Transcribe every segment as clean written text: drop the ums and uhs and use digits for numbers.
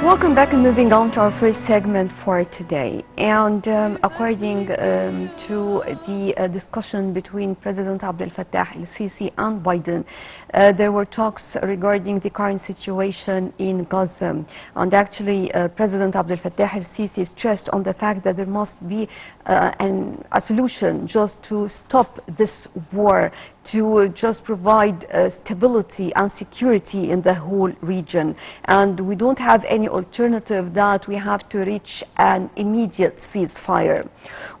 Welcome back and moving on to our first segment for today. And according to the discussion between President Abdel Fattah el-Sisi and Biden, there were talks regarding the current situation in Gaza. And actually, President Abdel Fattah el-Sisi stressed on the fact that there must be a solution just to stop this war, to just provide stability and security in the whole region. And we don't have any alternative that we have to reach an immediate ceasefire.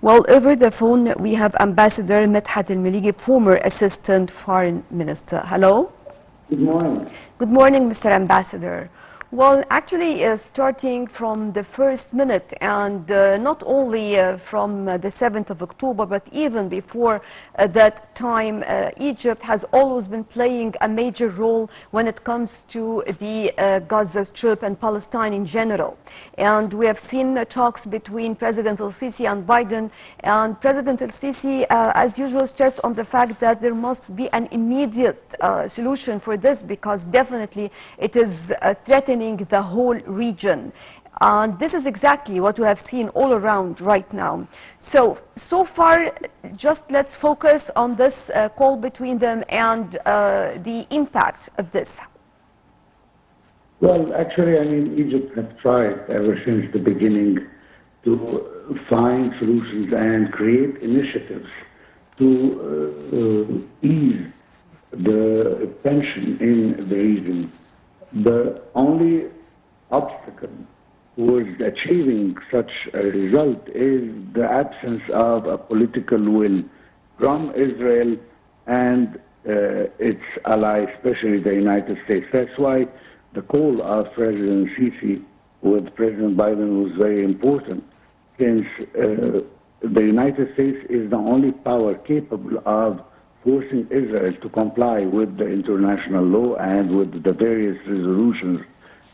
Well, over the phone we have Ambassador Medhat Miligy, former Assistant Foreign Minister. Hello. Good morning. Good morning, Mr. Ambassador. Well, actually, starting from the first minute, and not only from the 7th of October, but even before that time, Egypt has always been playing a major role when it comes to the Gaza Strip and Palestine in general. And we have seen talks between President el-Sisi and Biden, and President el-Sisi, as usual, stressed on the fact that there must be an immediate solution for this, because definitely it is threatening the whole region. And this is exactly what we have seen all around right now. So far, just let's focus on this call between them and the impact of this. Well, actually, I mean, Egypt has tried ever since the beginning to find solutions and create initiatives to ease the tension in the region. The only obstacle towards achieving such a result is the absence of a political will from Israel and its ally, especially the United States. That's why the call of President Sisi with President Biden was very important, since the United States is the only power capable of forcing Israel to comply with the international law and with the various resolutions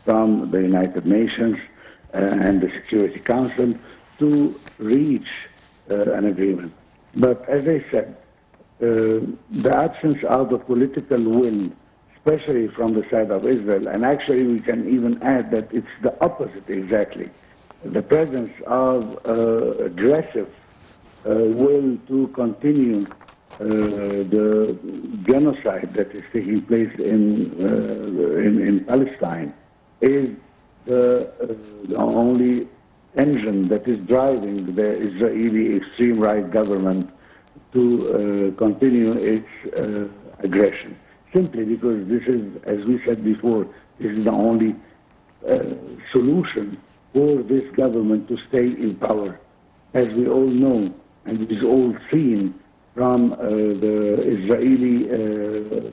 from the United Nations and the Security Council to reach an agreement. But as I said, the absence of the political will, especially from the side of Israel, and actually we can even add that it's the opposite exactly, the presence of aggressive will to continue the genocide that is taking place in Palestine is the only engine that is driving the Israeli extreme right government to continue its aggression. Simply because this is, as we said before, this is the only solution for this government to stay in power. As we all know, and it is all seen from the Israeli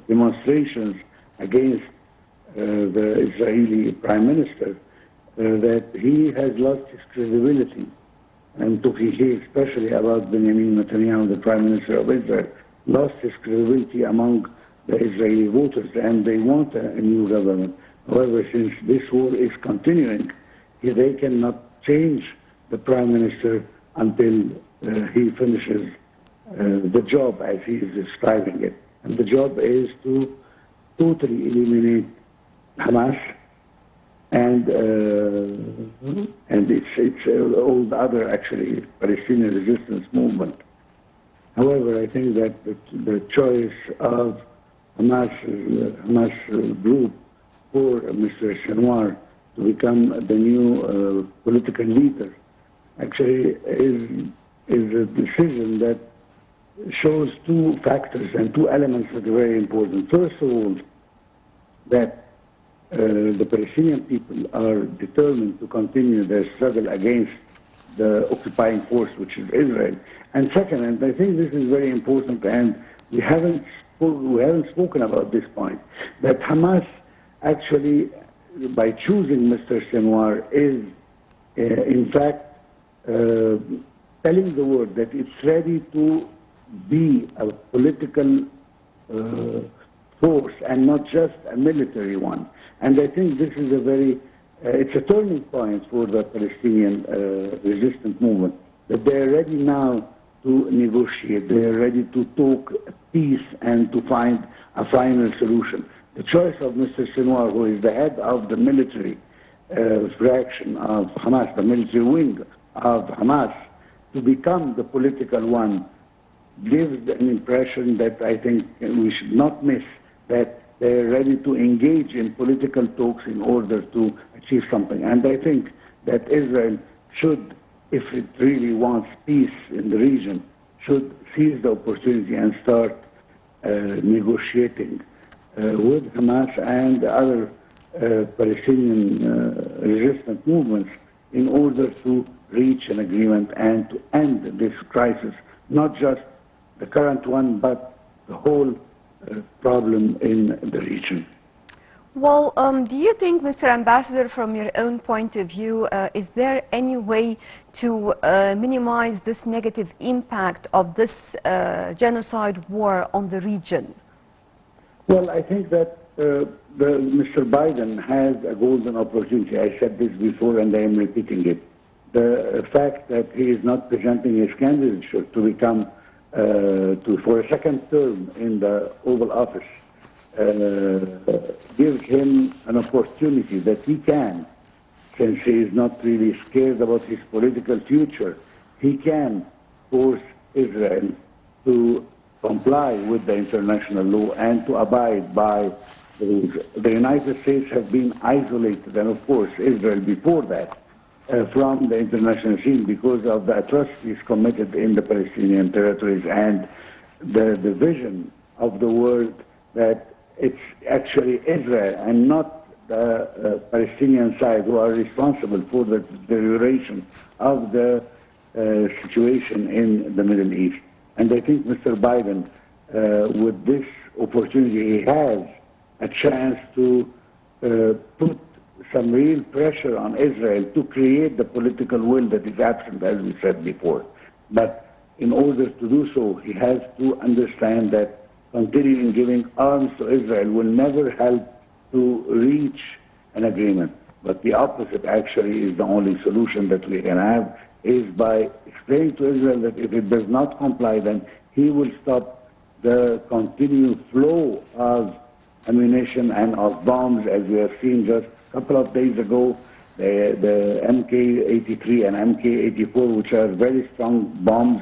demonstrations against the Israeli Prime Minister, that he has lost his credibility. And to hear especially about Benjamin Netanyahu, the Prime Minister of Israel, lost his credibility among the Israeli voters, and they want a new government. However, since this war is continuing, they cannot change the Prime Minister until he finishes the job as he is describing it. And the job is to totally eliminate Hamas and it's all the other actually Palestinian resistance movement. However, I think that the choice of Hamas group for Mr. Sinwar to become the new political leader actually is a decision that shows two factors and two elements that are very important. First of all, that the Palestinian people are determined to continue their struggle against the occupying force, which is Israel. And second, and I think this is very important, and we haven't spoken about this point, that Hamas actually, by choosing Mr. Sinwar, is in fact telling the world that it's ready to be a political force and not just a military one. And I think this is it's a turning point for the Palestinian resistance movement, that they are ready now to negotiate, they are ready to talk peace and to find a final solution. The choice of Mr. Sinwar, who is the head of the military fraction of Hamas, the military wing of Hamas, to become the political one, gives an impression that I think we should not miss, that they're ready to engage in political talks in order to achieve something. And I think that Israel should, if it really wants peace in the region, should seize the opportunity and start negotiating with Hamas and other Palestinian resistant movements in order to reach an agreement and to end this crisis, not just the current one, but the whole problem in the region. Well, do you think, Mr. Ambassador, from your own point of view, is there any way to minimize this negative impact of this genocide war on the region? Well, I think that Mr. Biden has a golden opportunity. I said this before and I am repeating it. The fact that he is not presenting his candidature to become for a second term in the Oval Office gives him an opportunity that he can, since he is not really scared about his political future, he can force Israel to comply with the international law and to abide by the rules. The United States have been isolated, and of course Israel before that, from the international scene because of the atrocities committed in the Palestinian territories and the vision of the world that it's actually Israel and not the Palestinian side who are responsible for the deterioration of the situation in the Middle East. And I think Mr. Biden, with this opportunity, he has a chance to put some real pressure on Israel to create the political will that is absent, as we said before. But in order to do so, he has to understand that continuing giving arms to Israel will never help to reach an agreement. But the opposite actually is the only solution that we can have, is by explaining to Israel that if it does not comply, then he will stop the continued flow of ammunition and of bombs, as we have seen just a couple of days ago, the MK-83 and MK-84, which are very strong bombs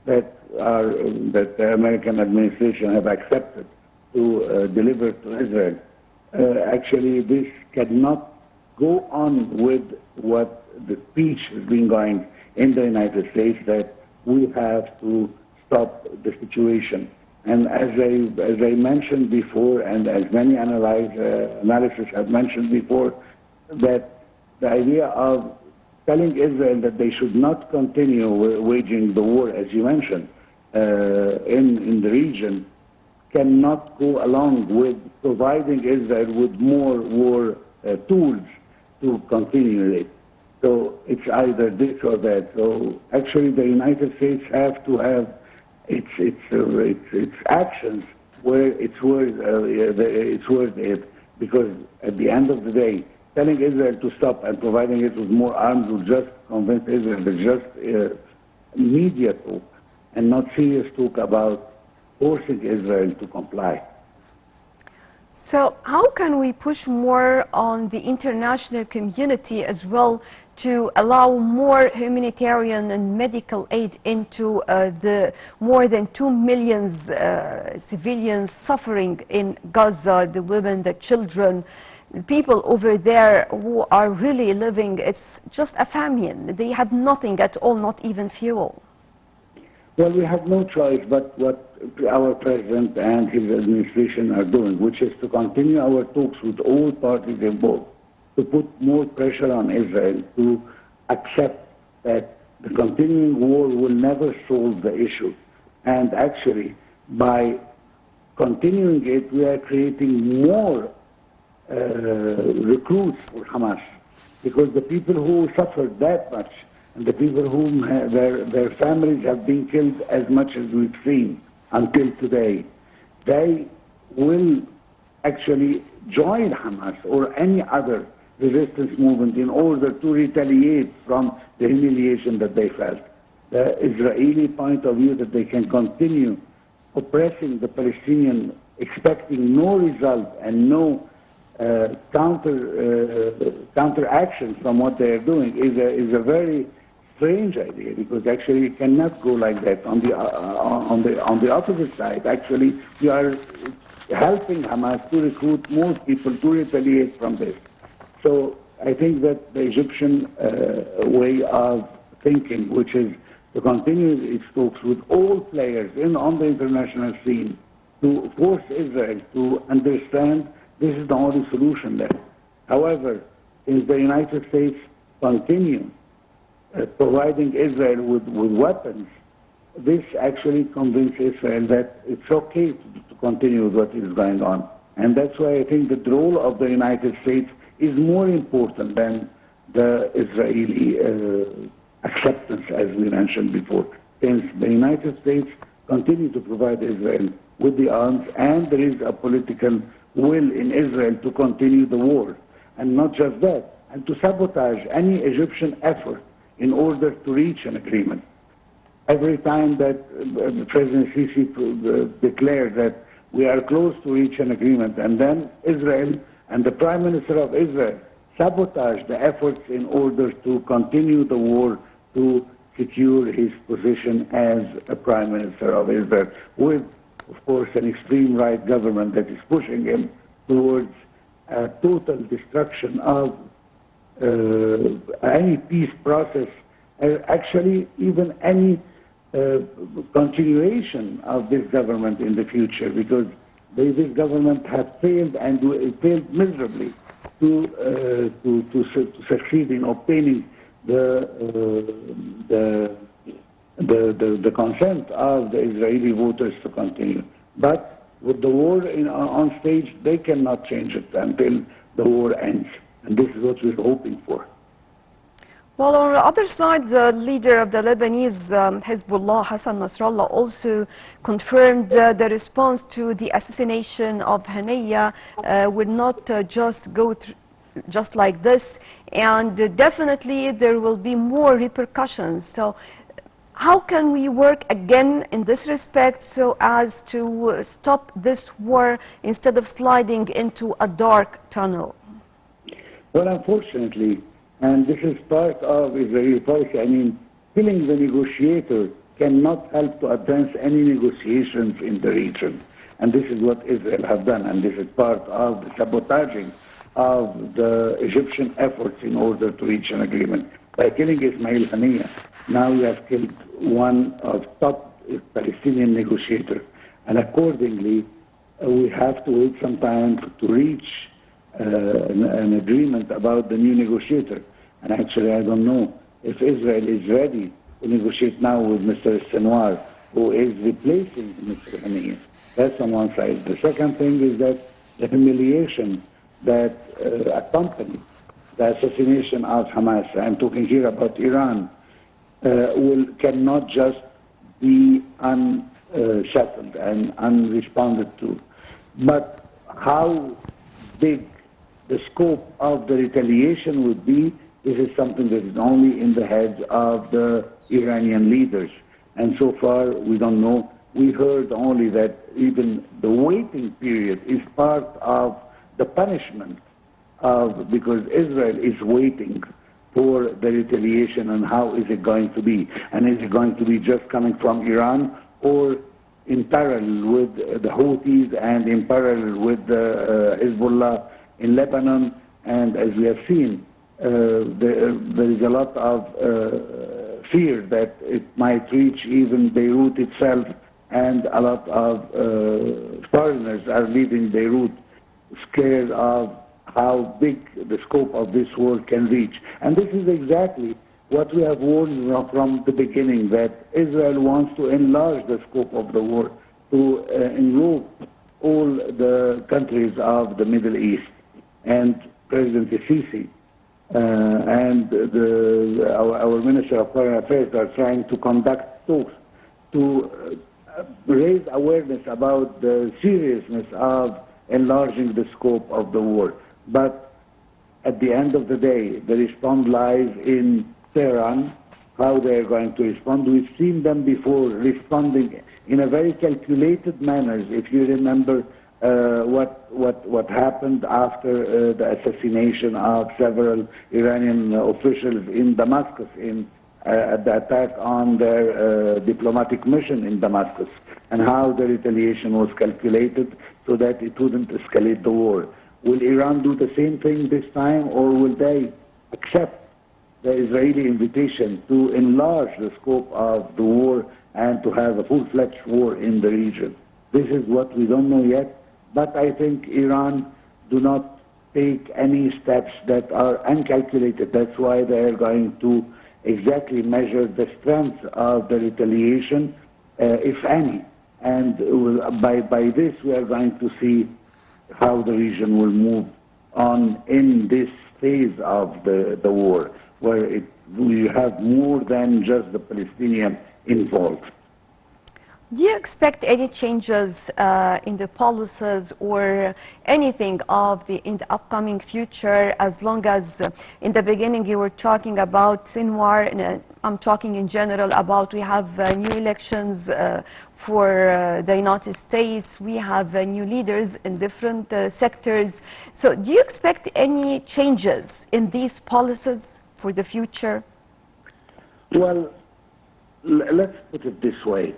that the American administration have accepted to deliver to Israel. Actually, this cannot go on with what the speech has been going in the United States, that we have to stop the situation. And as I mentioned before, and as many analysts have mentioned before, that the idea of telling Israel that they should not continue waging the war, as you mentioned, in the region, cannot go along with providing Israel with more war tools to continue it. So it's either this or that. So actually the United States have to have its actions where it's worth it, because at the end of the day, telling Israel to stop and providing it with more arms will just convince Israel that just media talk and not serious talk about forcing Israel to comply. So how can we push more on the international community as well to allow more humanitarian and medical aid into the more than 2 million civilians suffering in Gaza, the women, the children, the people over there who are really living, it's just a famine. They have nothing at all, not even fuel. Well, we have no choice but what our president and his administration are doing, which is to continue our talks with all parties involved, to put more pressure on Israel to accept that the continuing war will never solve the issue. And actually, by continuing it, we are creating more recruits for Hamas, because the people who suffered that much and the people whom their families have been killed as much as we've seen until today, they will actually join Hamas or any other resistance movement in order to retaliate from the humiliation that they felt. The Israeli point of view that they can continue oppressing the Palestinian, expecting no result and no counteraction from what they are doing is a very strange idea, because actually it cannot go like that. On the opposite side, actually, we are helping Hamas to recruit more people to retaliate from this. So I think that the Egyptian way of thinking, which is to continue its talks with all players on the international scene to force Israel to understand this is the only solution there. However, since the United States continue providing Israel with weapons, this actually convinces Israel that it's okay to continue with what is going on. And that's why I think the role of the United States is more important than the Israeli acceptance, as we mentioned before. Since the United States continue to provide Israel with the arms, and there is a political will in Israel to continue the war. And not just that, and to sabotage any Egyptian effort in order to reach an agreement. Every time that President Sisi declared that we are close to reach an agreement, and then Israel and the Prime Minister of Israel sabotage the efforts in order to continue the war to secure his position as a Prime Minister of Israel, with, of course, an extreme right government that is pushing him towards a total destruction of any peace process, actually even any continuation of this government in the future, because this government has failed, and it failed miserably to succeed in obtaining the consent of the Israeli voters to continue. But with the war on stage, they cannot change it until the war ends. And this is what we're hoping for. Well, on the other side, the leader of the Lebanese Hezbollah, Hassan Nasrallah, also confirmed the response to the assassination of Haniyeh would not just go just like this, and definitely there will be more repercussions. So how can we work again in this respect so as to stop this war instead of sliding into a dark tunnel? Well, unfortunately, and this is part of Israeli policy, I mean, killing the negotiator cannot help to advance any negotiations in the region. And this is what Israel has done, and this is part of the sabotaging of the Egyptian efforts in order to reach an agreement. By killing Ismail Haniyeh, now you have killed one of top Palestinian negotiators, and accordingly, we have to wait some time to reach an agreement about the new negotiator. And actually, I don't know if Israel is ready to negotiate now with Mr. Senwar, who is replacing Mr. Haniyeh. That's on one side. The second thing is that the humiliation that accompanied the assassination of Hamas, I'm talking here about Iran, cannot just be unsettled and unresponded to. But how big the scope of the retaliation would be, this is something that is only in the heads of the Iranian leaders. And so far, we don't know. We heard only that even the waiting period is part of the punishment because Israel is waiting for the retaliation, and how is it going to be? And is it going to be just coming from Iran, or in parallel with the Houthis and in parallel with the Hezbollah in Lebanon? And as we have seen, there is a lot of fear that it might reach even Beirut itself, and a lot of foreigners are leaving Beirut scared of how big the scope of this war can reach. And this is exactly what we have warned from the beginning, that Israel wants to enlarge the scope of the war to enroll all the countries of the Middle East. And President Sisi and our Minister of Foreign Affairs are trying to conduct talks to raise awareness about the seriousness of enlarging the scope of the war. But at the end of the day, the response lies in Tehran, how they are going to respond. We've seen them before responding in a very calculated manner. If you remember what happened after the assassination of several Iranian officials in Damascus in the attack on their diplomatic mission in Damascus, and how the retaliation was calculated so that it wouldn't escalate the war. Will Iran do the same thing this time, or will they accept the Israeli invitation to enlarge the scope of the war and to have a full-fledged war in the region? This is what we don't know yet, but I think Iran do not take any steps that are uncalculated. That's why they are going to exactly measure the strength of the retaliation, if any. And by this, we are going to see how the region will move on in this phase of the war, where we have more than just the Palestinian involved. Do you expect any changes in the policies or anything in the upcoming future, as long as in the beginning you were talking about Sinwar, and I'm talking in general about we have new elections for the United States, we have new leaders in different sectors. So do you expect any changes in these policies for the future? Well, let's put it this way.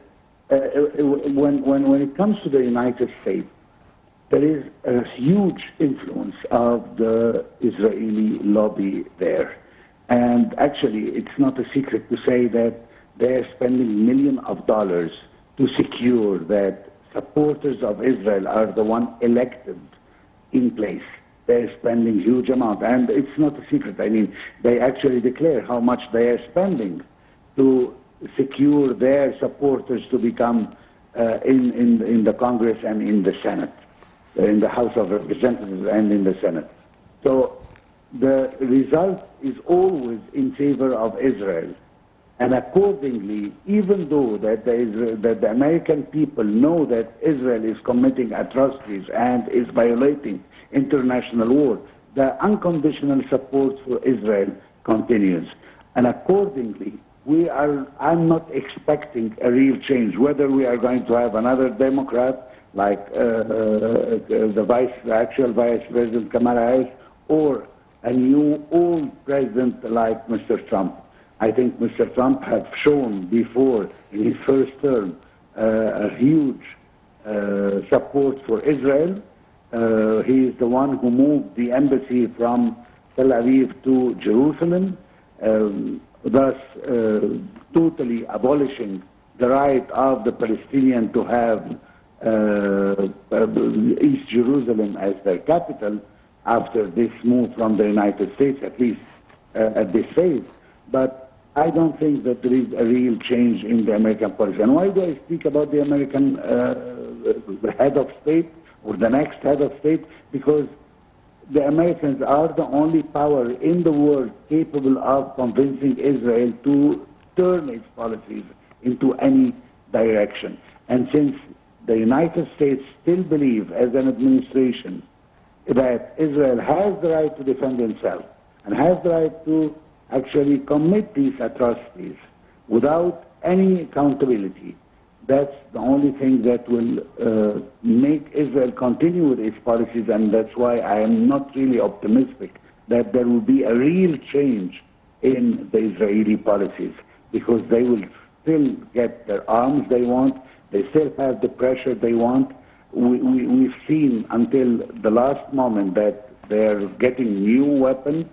When it comes to the United States, there is a huge influence of the Israeli lobby there. And actually, it's not a secret to say that they're spending millions of dollars to secure that supporters of Israel are the one elected in place. They're spending huge amount, and it's not a secret. I mean, they actually declare how much they are spending to secure their supporters to become in the Congress and in the Senate, in the House of Representatives and in the Senate. So the result is always in favor of Israel. And accordingly, even though that the American people know that Israel is committing atrocities and is violating international law, the unconditional support for Israel continues. And accordingly, I'm not expecting a real change, whether we are going to have another Democrat like the actual Vice President Kamala Harris, or a new old president like Mr. Trump. I think Mr. Trump has shown before in his first term a huge support for Israel. He is the one who moved the embassy from Tel Aviv to Jerusalem, thus totally abolishing the right of the Palestinians to have East Jerusalem as their capital after this move from the United States, at least at this phase. But I don't think that there is a real change in the American policy. And why do I speak about the American head of state or the next head of state? Because the Americans are the only power in the world capable of convincing Israel to turn its policies into any direction. And since the United States still believe, as an administration, that Israel has the right to defend itself and has the right to actually commit these atrocities without any accountability, that's the only thing that will make Israel continue with its policies, and that's why I am not really optimistic that there will be a real change in the Israeli policies, because they will still get their arms they want, they still have the pressure they want. We've seen until the last moment that they're getting new weapons.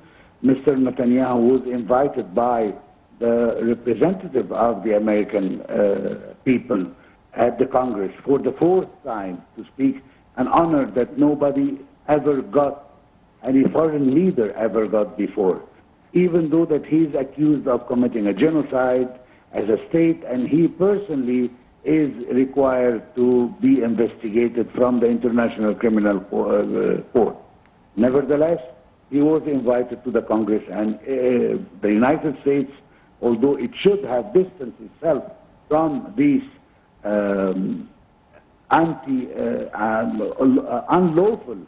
Mr. Netanyahu was invited by the representative of the American people at the Congress for the fourth time to speak, an honor that nobody ever got, any foreign leader ever got before, even though that he's accused of committing a genocide as a state, and he personally is required to be investigated from the International Criminal Court. Nevertheless, he was invited to the Congress, and the United States, although it should have distanced itself from these unlawful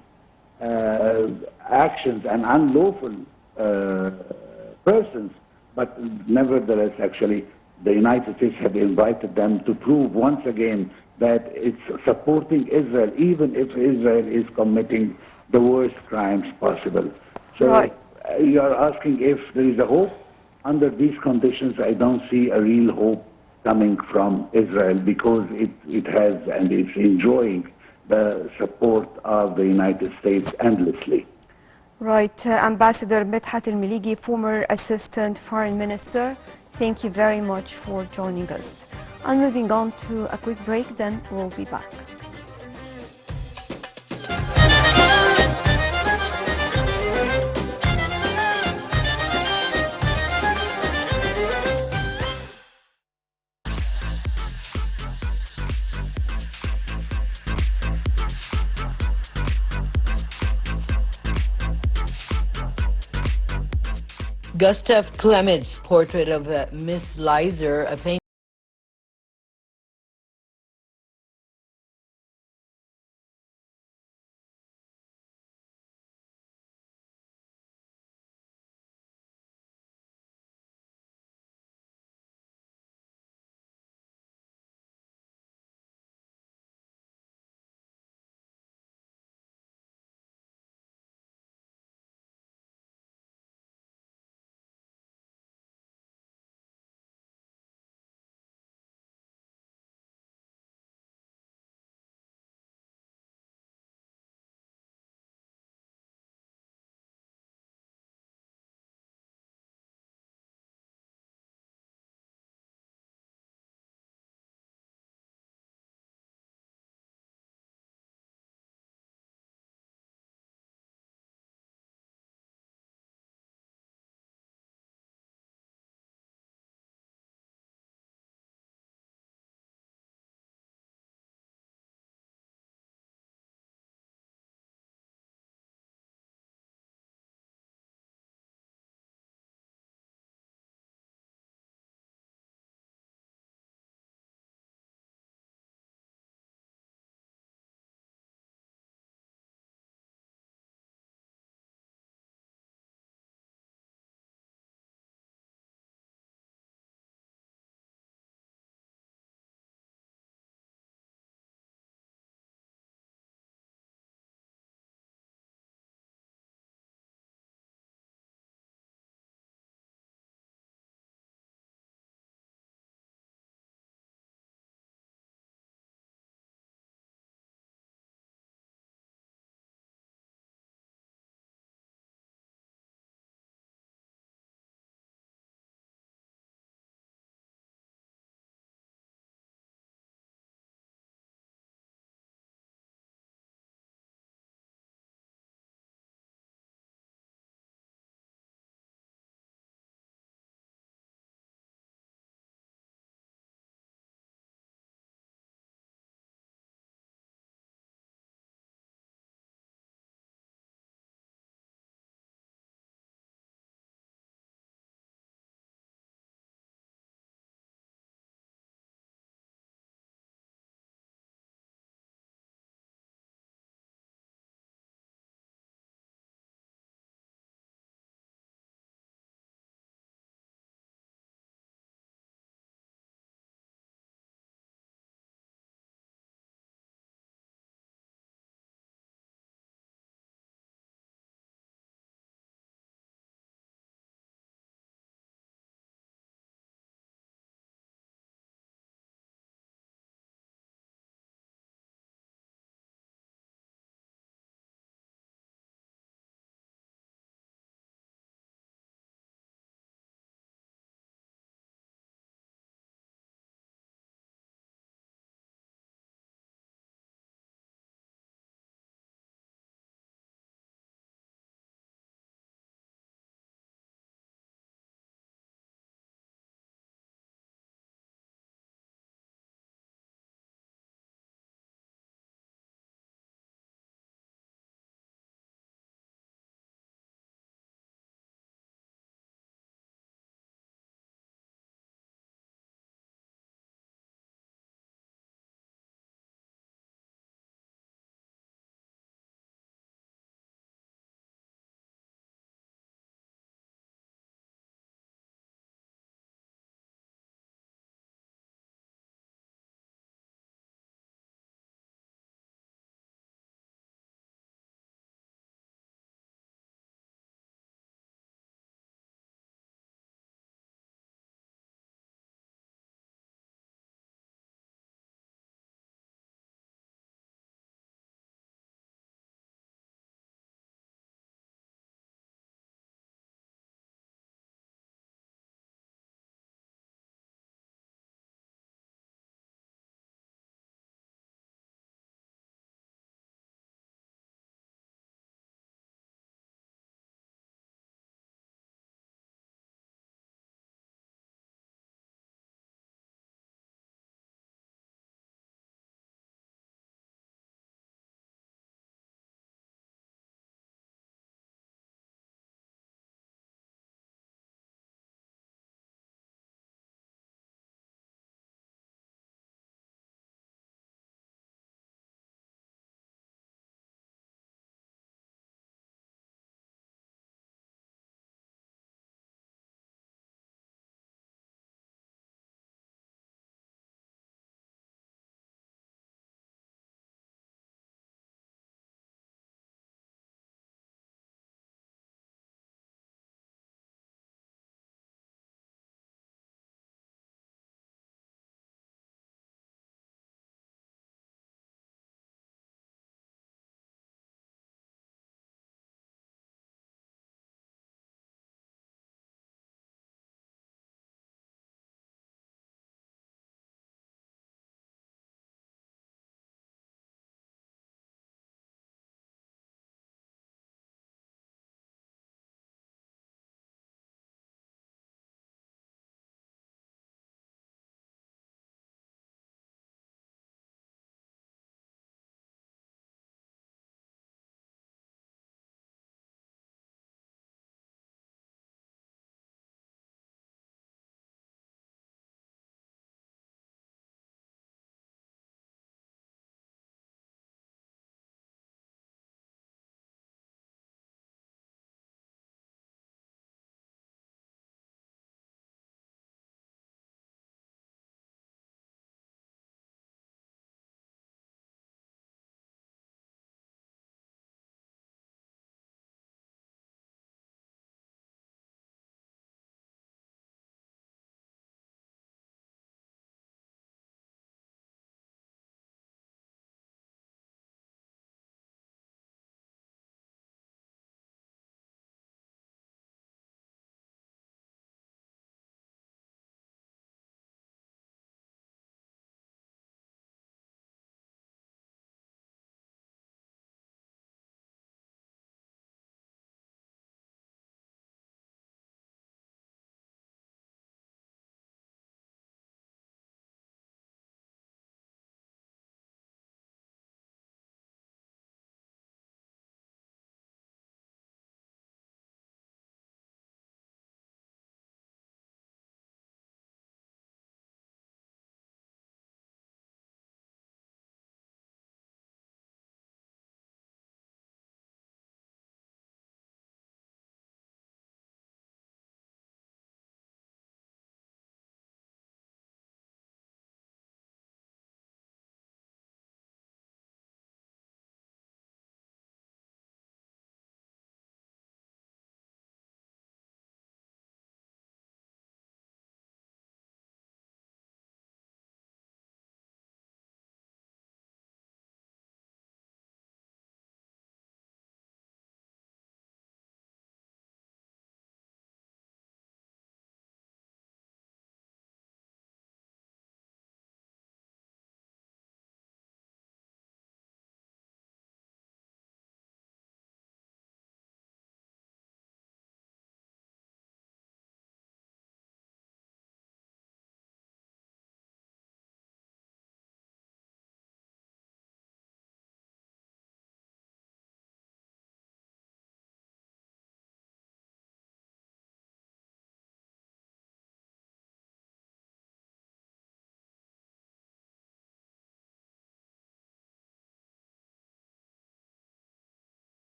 actions and unlawful persons, but nevertheless, actually, the United States have invited them to prove once again that it's supporting Israel, even if Israel is committing the worst crimes possible. So Right. you are asking if there is a hope. Under these conditions, I don't see a real hope coming from Israel because it has and it's enjoying the support of the United States endlessly. Right. Ambassador Medhat Miligy, former Assistant Foreign Minister, thank you very much for joining us. And moving on to a quick break, then we'll be back. Gustav Klemt's portrait of Miss Lizer, a painting